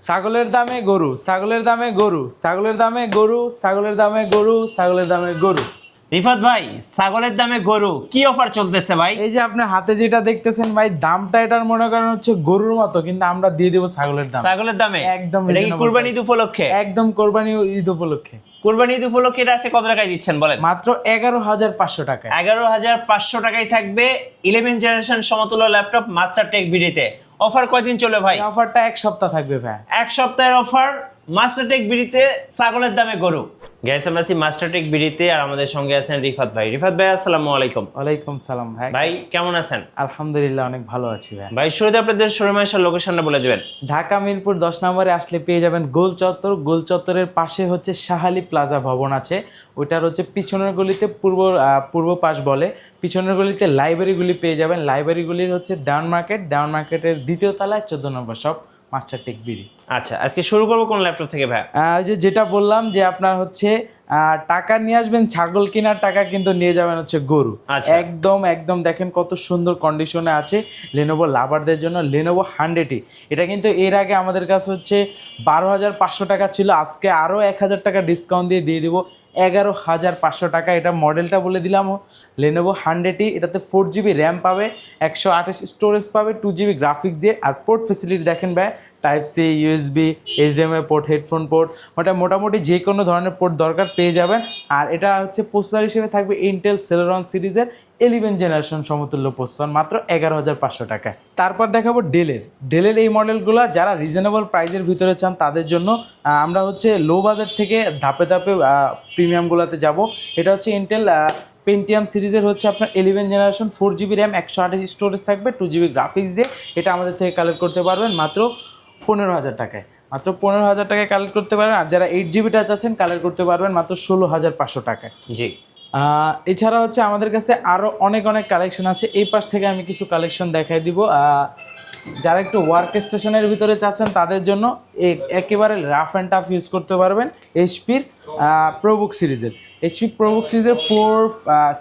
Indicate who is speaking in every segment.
Speaker 1: ছাগলের দামে গরু, ছাগলের দামে গরু, ছাগলের দামে গরু, ছাগলের দামে গরু, ছাগলের দামে গরু।
Speaker 2: রিফাত ভাই, ছাগলের দামে গরু কি অফার চলতেছে ভাই?
Speaker 1: এই যে আপনার হাতে যেটা দেখতেছেন ভাই, দামটা এটার মনে করেন হচ্ছে গরুর মতো, কিন্তু আমরা দিয়ে দেবো ছাগলের দাম।
Speaker 2: ছাগলের দামে
Speaker 1: একদম
Speaker 2: এটা কি
Speaker 1: reasonable
Speaker 2: কুরবানি ঈদ
Speaker 1: price।
Speaker 2: উপলক্ষে?
Speaker 1: একদম কোরবানি ঈদ উপলক্ষে
Speaker 2: কুরবানি ঈদ উপলক্ষে এটা আছে কত টাকায় দিচ্ছেন বলেন?
Speaker 1: মাত্র 11,500 টাকায়।
Speaker 2: 11,500 টাকায় থাকবে 11 জেনারেশন সমতুল্য ল্যাপটপ মাস্টার টেক বিডিতে। অফার কয়দিন চলে ভাই?
Speaker 1: এই অফারটা এক সপ্তাহ থাকবে ভাই।
Speaker 2: এক সপ্তাহের অফার, মাস্টার টেক বিডিতে ছাগলের দামে গরু। গ্যাস আমরা আছি মাস্টার টেক বিডিতে, আর আমাদের সঙ্গে আছেন রিফাত ভাই। রিফাত ভাই, আসসালামু আলাইকুম।
Speaker 1: ওয়ালাইকুম সালাম ভাই।
Speaker 2: ভাই কেমন আছেন?
Speaker 1: আলহামদুলিল্লাহ অনেক ভালো আছি ভাই।
Speaker 2: ভাই শুরুতে আপনাদের শোরুমে আসার লোকেশনটা বলে দেবেন।
Speaker 1: ঢাকা মিরপুর 10 নম্বরে আসলে পেয়ে যাবেন গোল চত্বর। গোল চত্বরের পাশে হচ্ছে শাহালি প্লাজা ভবন আছে, ওইটার হচ্ছে পিছনের গলিতে পূর্ব পাশ বলে, পিছনের গলিতে লাইব্রেরিগুলি পেয়ে যাবেন। লাইব্রেরিগুলির হচ্ছে দেওয়ান মার্কেট, দেওয়ান মার্কেটের দ্বিতীয় তলায় 14 নম্বর শপ মাস্টার টেক বিডি।
Speaker 2: আচ্ছা, আজকে শুরু করবো কোন ল্যাপটপ থেকে ভাই?
Speaker 1: যেটা বললাম যে আপনার হচ্ছে টাকা নিয়ে আসবেন ছাগল কেনার, টাকা কিন্তু নিয়ে যাবেন হচ্ছে গরু।
Speaker 2: আচ্ছা।
Speaker 1: একদম একদম দেখেন কত সুন্দর কন্ডিশনে আছে লেনোভো লাভারদের জন্য লেনোভো 100E। এটা কিন্তু এর আগে আমাদের কাছে হচ্ছে 12,500 টাকা ছিল, আজকে আরও 1,000 টাকা ডিসকাউন্ট দিয়ে দিব 11,500 টাকা। এটা মডেলটা বলে দিলাম, লেনোভো 100E। এটাতে 4GB র্যাম পাবে, 128 স্টোরেজ পাবে, 2GB গ্রাফিক্স দিয়ে। আর পোর্ট ফেসিলিটি দেখেন ভাই, type C, USB, HDMI port, headphone port, মোটামুটি যে কোনো ধরনের পোর্ট দরকার পেয়ে যাবেন। আর এটা হচ্ছে প্রসেসর হিসেবে থাকবে ইন্টেল সেলেরন সিরিজের 11 জেনারেশন সমতুল্য প্রসেসর, মাত্র 11,500 টাকায়। তারপর দেখাবো ডেলের এই মডেলগুলো যারা রিজনেবল প্রাইসের ভিতরে চান তাদের জন্য। আমরা হচ্ছে লো বাজেট থেকে ধাপে ধাপে প্রিমিয়ামগুলোতে যাব। এটা হচ্ছে ইন্টেল পেন্টিয়াম সিরিজের হচ্ছে আপনার 11 জেনারেশন, 4GB র্যাম, 128 স্টোরেজ থাকবে, 2GB গ্রাফিক্স দিয়ে। এটা আমাদের থেকে কালেক্ট করতে পারবেন মাত্র 15,000 টাকায়। মাত্র 15,000 টাকায় কালেক্ট করতে পারবেন। আর যারা 8GBটা চাচ্ছেন কালেক্ট করতে পারবেন মাত্র 16,500 টাকায়।
Speaker 2: জি।
Speaker 1: এছাড়া হচ্ছে আমাদের কাছে আরও অনেক কালেকশন আছে। এই পাশ থেকে আমি কিছু কালেকশন দেখাই দিব। যারা একটু ওয়ার্ক স্টেশনের ভিতরে চাচ্ছেন তাদের জন্য একেবারে রাফ অ্যান্ড টাফ ইউজ করতে পারবেন এইচপির প্রোবুক সিরিজের। এইচপি প্রোবুক সিরিজের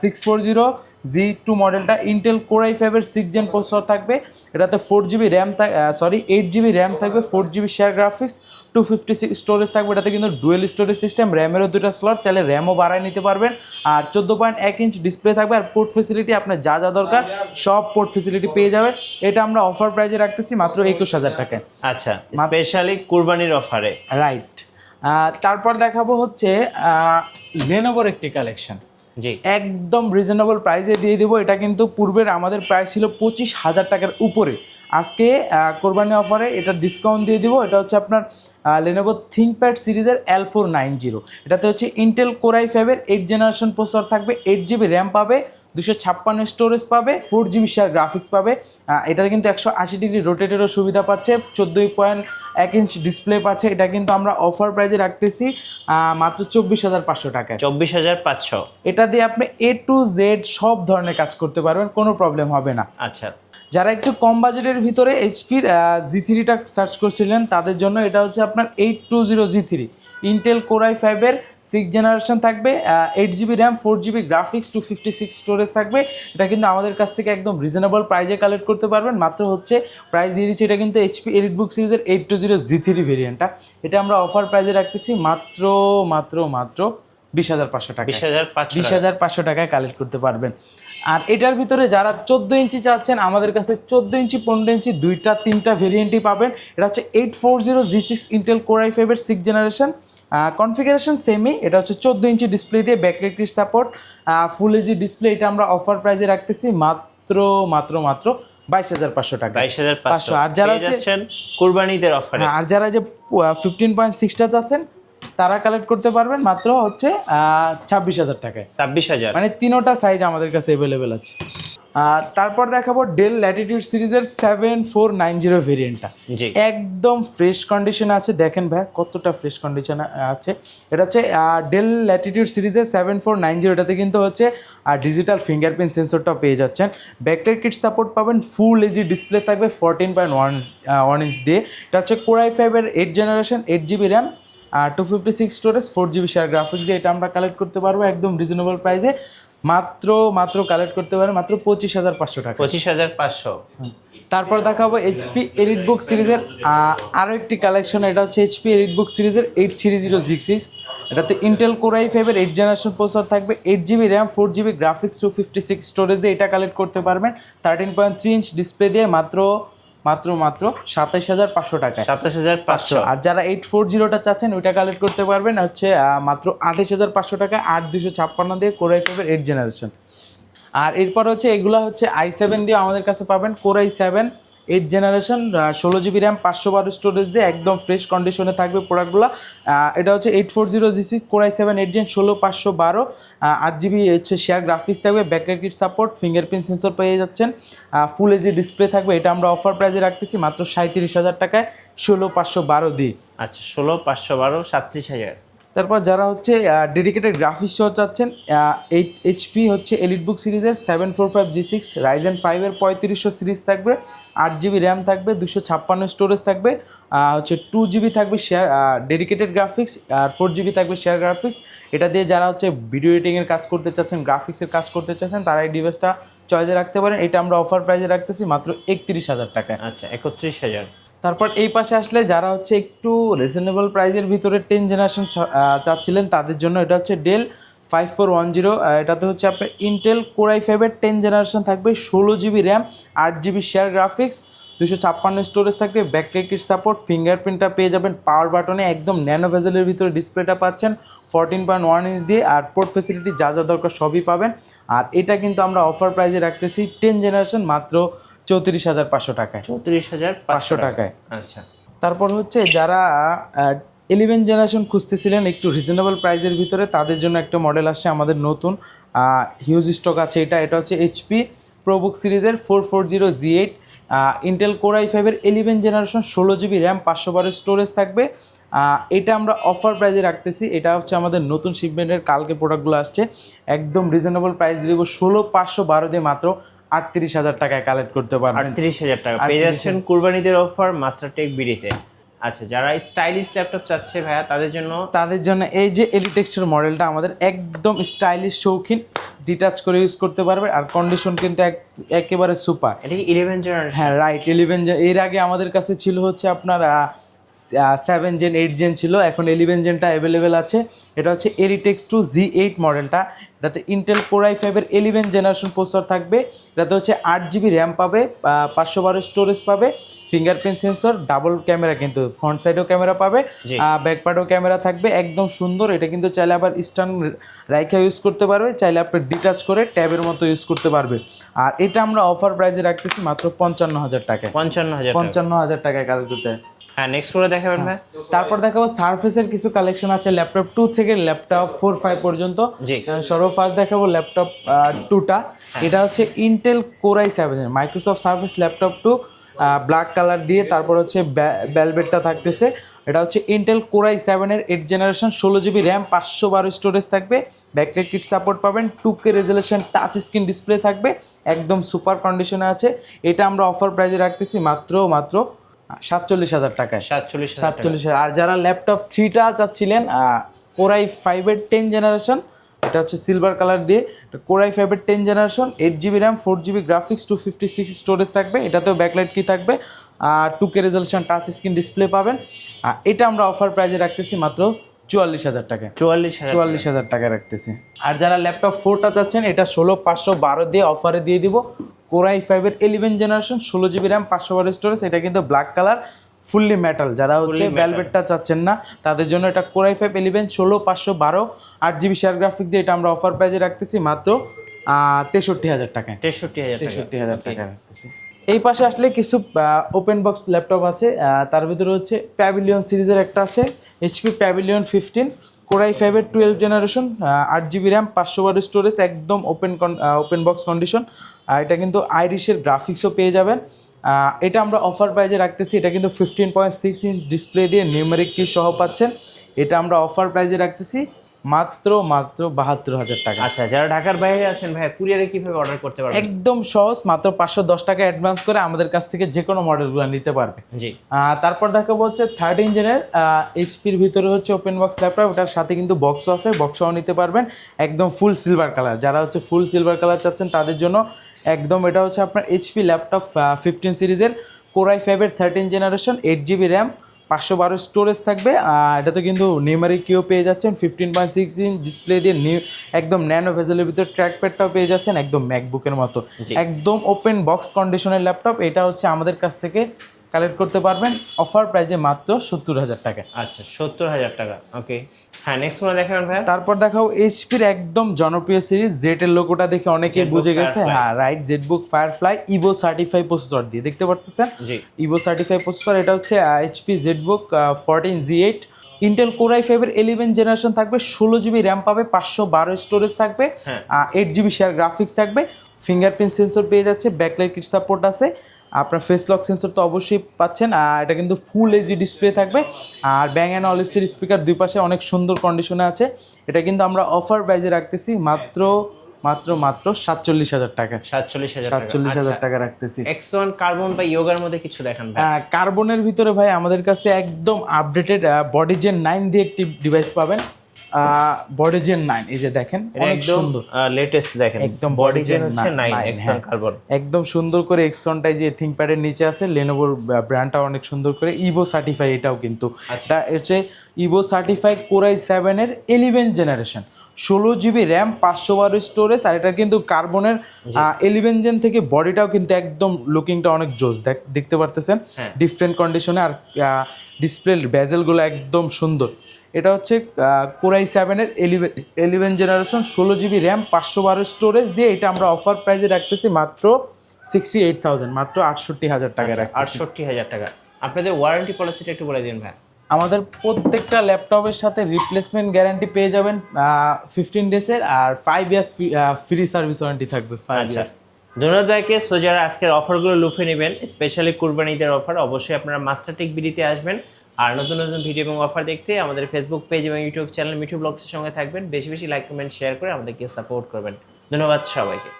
Speaker 1: 640G2 মডেলটা ইন্টেল কোর i5-এর 6th জেন প্রসেসর থাকবে। এটাতে 8GB র্যাম থাকবে, 4GB শেয়ার গ্রাফিক্স, 256 স্টোরেজ থাকবে। এটাতে কিন্তু ডুয়েল স্টোরেজ সিস্টেম, র্যামেরও 2টা স্লট, চাইলে র্যামও বাড়ায় নিতে পারবেন। আর 14.1 ইঞ্চ ডিসপ্লে থাকবে। আর পোর্ট ফেসিলিটি আপনার যা দরকার সব পোর্ট ফেসিলিটি পেয়ে যাবেন। এটা আমরা অফার প্রাইজে রাখতেছি মাত্র 21,000 টাকায়।
Speaker 2: আচ্ছা, স্পেশালি কুরবানির অফারে।
Speaker 1: রাইট। তারপর দেখাবো হচ্ছে লেনোভোর একটি কালেকশন,
Speaker 2: জি,
Speaker 1: একদম রিজনেবল প্রাইসে দিয়ে দিব। এটা কিন্তু পূর্বের আমাদের প্রাইস ছিল 25,000 টাকার উপরে, আজকে কোরবানি অফারে এটা ডিসকাউন্ট দিয়ে দিব। এটা হচ্ছে আপনার লেনোভো থিংকপ্যাড সিরিজের L490। এটাতে হচ্ছে ইন্টেল কোর i5-এর 8th জেনারেশন প্রসেসর থাকবে, 8GB র্যাম পাবে, 256 স্টোরেজ পাবে, 4GB শেয়ার গ্রাফিক্স পাবে। এটাতে কিন্তু 180 ডিগ্রি রোটেটেরও সুবিধা পাচ্ছে, 14.1 ইঞ্চ ডিসপ্লে পাচ্ছে। এটা কিন্তু আমরা অফার প্রাইজে রাখতেছি মাত্র 24,500 টাকায়।
Speaker 2: 24,500।
Speaker 1: এটা দিয়ে আপনি A to Z সব ধরনের কাজ করতে পারবেন, কোনো প্রবলেম হবে না।
Speaker 2: আচ্ছা,
Speaker 1: যারা একটু কম বাজেটের ভিতরে এইচপির G3টা সার্চ করছিলেন তাদের জন্য এটা হচ্ছে আপনার 820G3 ইন্টেল কোর i5-এর 6th জেনারেশন থাকবে, 8GB RAM, 4GB graphics, 256 storage থাকবে। এটা কিন্তু আমাদের কাছ থেকে একদম রিজনেবল প্রাইজে কালেক্ট করতে পারবেন। মাত্র হচ্ছে প্রাইস দিয়ে দিচ্ছি, এটা কিন্তু এইচপি এলিটবুক সিরিজের 820G3 ভেরিয়েন্টটা। এটা আমরা অফার প্রাইজে রাখতেছি মাত্র 20,500 টাকা। 20,500 টাকায় কালেক্ট করতে পারবেন। আর এটার ভিতরে যারা 14 ইঞ্চি চাচ্ছেন আমাদের কাছে 14 ইঞ্চি 15 ইঞ্চি 2-3টা ভেরিয়েন্টই পাবেন। এটা হচ্ছে 840G6 ইন্টেল কোর i5-এর 6th জেনারেশন, কনফিগারেশন সেমই। এটা হচ্ছে 14 ইঞ্চি ডিসপ্লে দিয়ে backlight support, full HD display. এটা আমরা অফার প্রাইজে রাখতেছি মাত্র 22,500 টাকা।
Speaker 2: 22,500।
Speaker 1: আর যারা
Speaker 2: হচ্ছে কুরবানিদের অফারে,
Speaker 1: আর যারা যে 15.6টা চাচ্ছেন তারা কালেক্ট করতে পারবেন মাত্র হচ্ছে 26,000 টাকায়।
Speaker 2: 26,000,
Speaker 1: মানে তিনোটা সাইজ আমাদের কাছে অ্যাভেলেবেল আছে। আর তারপর দেখাবো ডেল ল্যাটিটিউড সিরিজের 7490 ভেরিয়েন্টটা।
Speaker 2: জি,
Speaker 1: একদম ফ্রেশ কন্ডিশনে আছে, দেখেন ভাই কতটা ফ্রেশ কন্ডিশনে আছে। এটা হচ্ছে ডেল ল্যাটিটিউড সিরিজের 7490। এটাতে কিন্তু হচ্ছে ডিজিটাল ফিঙ্গারপ্রিন্ট সেন্সরটাও পেয়ে যাচ্ছেন, ব্যাকলাইট কিট সাপোর্ট পাবেন, ফুল এইচডি ডিসপ্লে থাকবে 14.1 ইঞ্চ দিয়ে। এটা হচ্ছে কোর i5-এর 8th generation, 8GB RAM, 256 storage, 4GB share graphics দিয়ে। এটা আমরা কালেক্ট করতে পারবো একদম রিজনেবল প্রাইসে, মাত্র কালেক্ট করতে পারবো মাত্র 25,500 টাকা।
Speaker 2: 25,500।
Speaker 1: তারপর দেখাবো এইচপি এলিটবুক সিরিজের আরও একটি কালেকশন। এটা হচ্ছে এইচপি এলিটবুক সিরিজের 8306। এটাতে ইন্টেল কোর i5-এর 8 জেনারেশন প্রসেসর থাকবে, 8GB RAM, 4GB graphics, 256 storage দিয়ে এটা কালেক্ট করতে পারবেন। 13.3 ইঞ্চ ডিসপ্লে দিয়ে মাত্র 27,500 টাকায়।
Speaker 2: 27,500।
Speaker 1: আর যারা 840টা চাচ্ছেন ওইটা কালেক্ট করতে পারবেন হচ্ছে মাত্র 28,500 টাকায়, 8256 দিয়ে কোর i5-এর 8 জেনারেশন। আর এরপর হচ্ছে এগুলো হচ্ছে i7 দিয়ে আমাদের কাছে পাবেন, core i7 8 generation, 16GB RAM, 512 storage দিয়ে একদম ফ্রেশ কন্ডিশনে থাকবে প্রোডাক্টগুলো। এটা হচ্ছে 840 কোর i7 8 জেন, 16/512, 8GB হচ্ছে শেয়ার গ্রাফিক্স থাকবে, backlight kit support, fingerprint sensor পেয়ে যাচ্ছেন, ফুল এইচডি ডিসপ্লে থাকবে। এটা আমরা অফার প্রাইসে রাখতেছি মাত্র 37,000 টাকায়, 16/512 দিয়ে।
Speaker 2: আচ্ছা, 16/512, 37,000।
Speaker 1: তারপর যারা হচ্ছে ডেডিকেটেড গ্রাফিক্স সহ চাচ্ছেন, 8 এইচপি হচ্ছে এলিটবুক সিরিজের 745G6 রাইজেন 5-এর 3500 সিরিজ থাকবে, 8GB র্যাম থাকবে, 256 স্টোরেজ থাকবে, হচ্ছে 2GB থাকবে শেয়ার ডেডিকেটেড গ্রাফিক্স, আর 4GB থাকবে শেয়ার গ্রাফিক্স। এটা দিয়ে যারা হচ্ছে ভিডিও এডিটিংয়ের কাজ করতে চাচ্ছেন, গ্রাফিক্সের কাজ করতে চাচ্ছেন, তারা এই ডিভাইসটা চয়েসে রাখতে পারেন। এটা আমরা অফার প্রাইসে রাখতেছি মাত্র 31,000 টাকায়।
Speaker 2: আচ্ছা, 31,000।
Speaker 1: তারপর এই পাশে আসলে যারা হচ্ছে একটু রিজনেবল প্রাইসের ভিতরে 10 জেনারেশন চাচ্ছিলেন তাদের জন্য এটা হচ্ছে ডেল 5410। এটাতে হচ্ছে আপনার ইন্টেল কোর i5-এর 10 জেনারেশন থাকবে, 16GB RAM, 8GB share graphics, 256 storage থাকবে, ব্যাকলাইট কিট সাপোর্ট, ফিঙ্গারপ্রিন্টটা পেয়ে যাবেন পাওয়ার বাটনে, একদম ন্যানো ভেজেলের ভিতরে ডিসপ্লেটা পাচ্ছেন 14.1 ইঞ্চ দিয়ে, আর পোর্ট ফেসিলিটি যা যা দরকার সবই পাবেন। আর এটা কিন্তু আমরা অফার প্রাইসে রাখতেছি 10 জেনারেশন মাত্র 34,500 টাকায়।
Speaker 2: 34,500
Speaker 1: টাকায়।
Speaker 2: আচ্ছা,
Speaker 1: তারপর হচ্ছে যারা 11 জেনারেশন খুঁজতেছিলেন একটু রিজনেবল প্রাইসের ভিতরে, তাদের জন্য একটা মডেল আসছে আমাদের নতুন, হিউজ স্টক আছে। এটা হচ্ছে এইচপি প্রোবুক সিরিজের 440G8, ইন্টেল কোর i5-এর 11 জেনারেশন, 16GB র্যাম, 512 স্টোরেজ থাকবে। এটা আমরা অফার প্রাইসে রাখতেছি। এটা হচ্ছে আমাদের নতুন শিপমেন্টের, কালকে প্রোডাক্টগুলো আসছে, একদম রিজনেবল প্রাইস দিয়ে দেবো 16,512 দিয়ে মাত্র 38,000 টাকায় কালেক্ট করতে পারবেন।
Speaker 2: 38,000 টাকা পেয়ে যাচ্ছেন কুরবানিদের অফার মাস্টারটেক বিডিতে। আচ্ছা, যারা স্টাইলিশ ল্যাপটপ চাচ্ছে ভাইয়া
Speaker 1: তাদের জন্য এই যে এলিটেক্সের মডেলটা আমাদের একদম স্টাইলিশ, শৌখিন, ডিটাচ করে ইউজ করতে পারবে, আর কন্ডিশন কিন্তু একেবারে সুপার।
Speaker 2: এটা কি 11 জেনারেশন?
Speaker 1: হ্যাঁ, রাইট, 11 জেন। এর আগে আমাদের কাছে ছিল হচ্ছে আপনার 7 জেন, 8 জেন ছিল, এখন 11 জেনটা অ্যাভেলেবেল আছে। এটা হচ্ছে এলিটেক্স 2Z8 মডেলটা। এটাতে ইন্টেল কোর i5-এর 11 জেনারেশন প্রসেসর থাকবে। এটাতে হচ্ছে 8GB র্যাম পাবে, 512 স্টোরেজ পাবে, ফিঙ্গারপ্রিন্ট সেন্সর, ডাবল ক্যামেরা, কিন্তু ফ্রন্ট সাইডেও ক্যামেরা পাবে, ব্যাক পার্টেও ক্যামেরা থাকবে, একদম সুন্দর। এটা কিন্তু চাইলে আবার স্ট্যান্ড রাইখা ইউজ করতে পারবে, চাইলে আপনি ডিটাচ করে ট্যাবের মতো ইউজ করতে পারবে। আর এটা আমরা অফার প্রাইসে রাখতেছি মাত্র 55,000 টাকায়। 55,000 টাকায় কালেক্ট করতে।
Speaker 2: হ্যাঁ, নেক্সট করে দেখাবেন ভাই।
Speaker 1: তারপর দেখাবো সারফেসের কিছু কালেকশন আছে, ল্যাপটপ 2 থেকে ল্যাপটপ 4-5 পর্যন্ত। সর্বফার্স্ট দেখাবো ল্যাপটপ 2টা। এটা হচ্ছে Intel core i7 Microsoft Surface laptop 2, black colour দিয়ে। তারপর হচ্ছে ভেলভেটটা থাকতেছে। এটা হচ্ছে ইন্টেল কোর i7-এর 8 জেনারেশন, 16GB র্যাম, 512 স্টোরেজ থাকবে, ব্যাকলাইট কিট সাপোর্ট পাবেন, 2K resolution touch screen display থাকবে, একদম সুপার কন্ডিশনে আছে। এটা আমরা অফার প্রাইসে রাখতেছি মাত্র 47,000 টাকায়। 47,000। আর যারা ল্যাপটপ 3টা চাচ্ছিলেন, কোর i5-এর 10 জেনারেশন, এটা হচ্ছে সিলভার কালার দিয়ে, কোর i5-এর 10 generation, 8GB RAM, 4GB graphics, 256 storage থাকবে, এটাতেও ব্যাকলাইট কি থাকবে, 2K resolution touch screen display পাবেন। এটা আমরা অফার প্রাইসে রাখতেছি মাত্র 44,000 টাকায়। 44,000 টাকায় রাখতেছি। আর যারা ল্যাপটপ 4টা চাচ্ছেন, এটা 16,512 দিয়ে অফারে দিয়ে দিব। কোর i5-এর 11 জেনারেশন, 16GB র্যাম, 512 স্টোরেজ, এটা কিন্তু ব্ল্যাক কালার, ফুললি মেটাল। যারা হচ্ছে ভেলভেটটা চাচ্ছেন না তাদের জন্য এটা core i5 11 16,512 8GB share graphics দিয়ে এটা আমরা অফার প্রাইসে রাখতেছি মাত্র 63,000 টাকায়। 63,000 টাকা রাখতেছি। এই পাশে আসলে কিছু ওপেন বক্স ল্যাপটপ আছে, তার ভিতরে হচ্ছে প্যাভিলিয়ন সিরিজের একটা আছে, HP প্যাভিলিয়ন 15, কোর i5-এর 12 জেনারেশন, 8GB র্যাম, 512 স্টোরেজ, একদম ওপেন বক্স কন্ডিশন। এটা কিন্তু আইরিশের গ্রাফিক্সও পেয়ে যাবেন। এটা আমরা অফার প্রাইসে রাখতেছি। এটা কিন্তু 15.6 ইঞ্চ ডিসপ্লে দিয়ে নিউমেরিক কি সহ পাচ্ছেন। এটা আমরা অফার প্রাইসে রাখতেছি মাত্র 72,000 টাকা।
Speaker 2: আচ্ছা, যারা ঢাকার বাইরে আছেন ভাই, কুরিয়ারে কিভাবে অর্ডার করতে পারবেন?
Speaker 1: একদম সহজ, মাত্র 510 টাকা অ্যাডভান্স করে আমাদের কাছ থেকে যে কোনো মডেলগুলো নিতে পারবে।
Speaker 2: জি।
Speaker 1: তারপর দেখাবো হচ্ছে 13 ইঞ্চের এইচপির ভিতরে হচ্ছে ওপেন বক্স ল্যাপটপ, ওটার সাথে কিন্তু বক্সও আছে, বক্সও নিতে পারবেন, একদম ফুল সিলভার কালার। যারা হচ্ছে ফুল সিলভার কালার চাচ্ছেন তাদের জন্য একদম এটা হচ্ছে আপনার এইচপি ল্যাপটপ 15 সিরিজের কোরাই 5-এর 13 জেনারেশন 8 GB র্যাম 512 স্টোরেজ থাকবে। এটাতে কিন্তু নিউমারিক কিও পেয়ে যাচ্ছেন, 15.6 ইঞ্চ ডিসপ্লে দিয়ে একদম ন্যানো ভেজেলের ভিতরে ট্র্যাকপ্যাডটাও পেয়ে যাচ্ছেন একদম ম্যাকবুকের মতো। একদম ওপেন বক্স কন্ডিশনের ল্যাপটপ। এটা হচ্ছে আমাদের কাছ থেকে কালেক্ট করতে পারবেন অফার প্রাইসে মাত্র 70,000 টাকা।
Speaker 2: আচ্ছা 70,000 টাকা, ওকে। হ্যাঁ, নেক্সট কোন দেখাবেন ভাই?
Speaker 1: তারপর দেখাও এইচপির একদম জনপ্রিয় সিরিজ জেড এর লোগোটা দেখে অনেকেই বুঝে গেছে, হ্যাঁ right, ZBook Firefly Evo certify processor দিয়ে দেখতে পারতেছেন। ইভো সার্টিফাই প্রসেসর, এটা হচ্ছে HP ZBook 14 G8 Intel core i 5-এর 11 জেনারেশন থাকবে, 16 GB র্যাম পাবে, 512 স্টোরেজ থাকবে, 8 GB শেয়ার গ্রাফিক্স থাকবে, ফিঙ্গারপ্রিন্ট সেন্সর পেয়ে যাচ্ছে, ব্যাকলাইট কিট সাপোর্ট আছে, আপনার ফেস লক সেন্সর তো অবশ্যই পাচ্ছেন। আর এটা কিন্তু ফুল এইচডি ডিসপ্লে থাকবে। আর ব্যাং অ্যান্ড অলিভসের স্পিকার দুই পাশে অনেক সুন্দর কন্ডিশনে আছে। এটা কিন্তু আমরা অফার প্রাইজে রাখতেছি মাত্র 47,000 টাকা। 47,000 টাকা রাখতেছি।
Speaker 2: X1 কার্বন বা ইয়োগার মধ্যে কিছু দেখান ভাই।
Speaker 1: কার্বনের ভিতরে ভাই আমাদের কাছে একদম আপডেটেড বডি জেন 9 দিয়ে একটি ডিভাইস পাবেন। বডি জেন 9, এই যে দেখেন অনেক সুন্দর
Speaker 2: লেটেস্ট দেখেন,
Speaker 1: একদম
Speaker 2: বডি জেন হচ্ছে 9 X1 কার্বন,
Speaker 1: একদম সুন্দর করে এক্সনটাই যে থিংকপ্যাডের নিচে আছে, লেনোভোর ব্র্যান্ডটা অনেক সুন্দর করে ইভো সার্টিফাই, এটাও কিন্তু এটা হচ্ছে ইভো সার্টিফাই কোরাই 7-এর 11 জেনারেশন, 16 GB র্যাম 512 স্টোরেজ। আর এটা কিন্তু কার্বনের 11 জেন থেকে বডিটাও কিন্তু একদম লুকিংটা অনেক জোস দেখতে পারতেছেন, ডিফারেন্ট কন্ডিশনে। আর ডিসপ্লে বেজেলগুলো একদম সুন্দর। এটা হচ্ছে কোরাই 7-এর 11 জেনারেশন, 16 GB র্যাম 512 স্টোরেজ দিয়ে এটা আমরা অফার প্রাইসে রাখতেছি মাত্র 68,000, মাত্র 68,000 টাকা রাখতেছি।
Speaker 2: 68,000 টাকা। আপনাদের ওয়ারেন্টি পলিসিটা একটু বলে দিন ভাই।
Speaker 1: আমাদের প্রত্যেকটা ল্যাপটপের সাথে রিপ্লেসমেন্ট গ্যারান্টি পেয়ে যাবেন 15 ডেজের, আর 5 ইয়ার্স ফ্রি সার্ভিস ওয়ারেন্টি থাকবে 5 ইয়ার্স।
Speaker 2: ধন্যবাদ ভাইকে। সো যারা আজকের অফারগুলো লুফে নেবেন, স্পেশালি কুরবানি ঈদের অফার, অবশ্যই আপনারা মাস্টারটেক বিডিতে আসবেন। আর নতুন নতুন ভিডিও এবং অফার দেখতে আমাদের ফেসবুক পেজ এবং ইউটিউব চ্যানেল মিঠু ব্লগসের সঙ্গে থাকবেন। বেশি বেশি লাইক কমেন্ট শেয়ার করে আমাদেরকে সাপোর্ট করবেন। ধন্যবাদ সবাইকে।